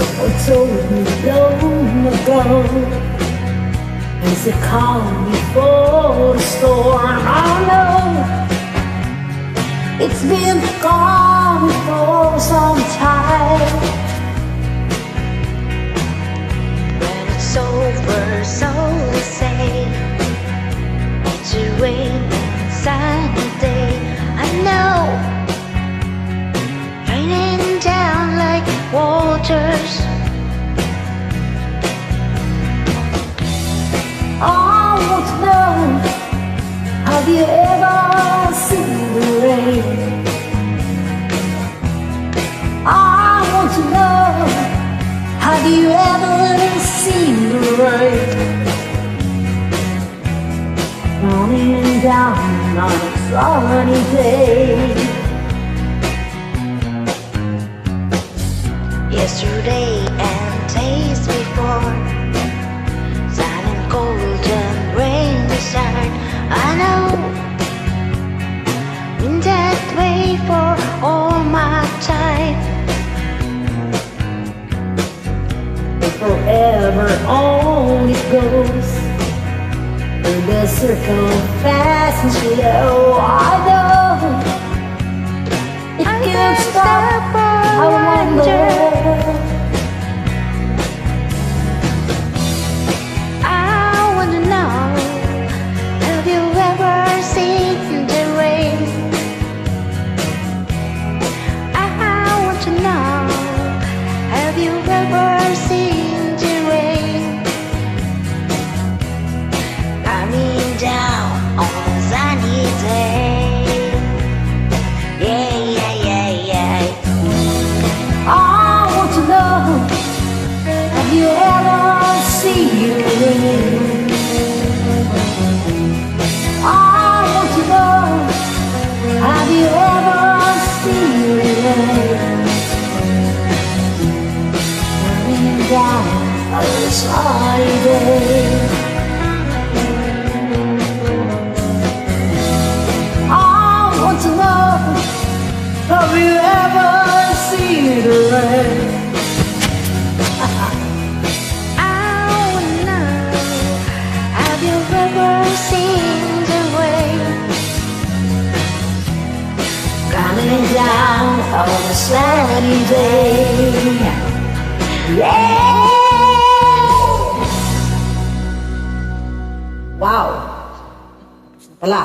Someone told me long ago, as they called me for the storm. Oh no, it's been gone for some time. When it's over, so they say, it's a raining sunny day. I know, raining down like waters. I want to know, have you ever seen the rain? I want to know, have you ever seen the rain? Running down on a sunny day. Yesterday and days before, sun and golden rain beside. I know, been that way for all my time. And forever on it goes, and the circle fast and slow. I know it can't stop. I wonder. I want to know, have you ever seen the rain? I want to know, have you ever seen the rain? Coming down on a sunny day. Yeah, yeah, yeah, yeah. I want to know, have you ever seen the rain? I want to know, have you ever seen the rain? Coming down on a sunny day. I want to know, have you ever seen the rain? I wanna know, have you ever seen the rain? Coming down on a sunny day. Yeah! Wow! Wala.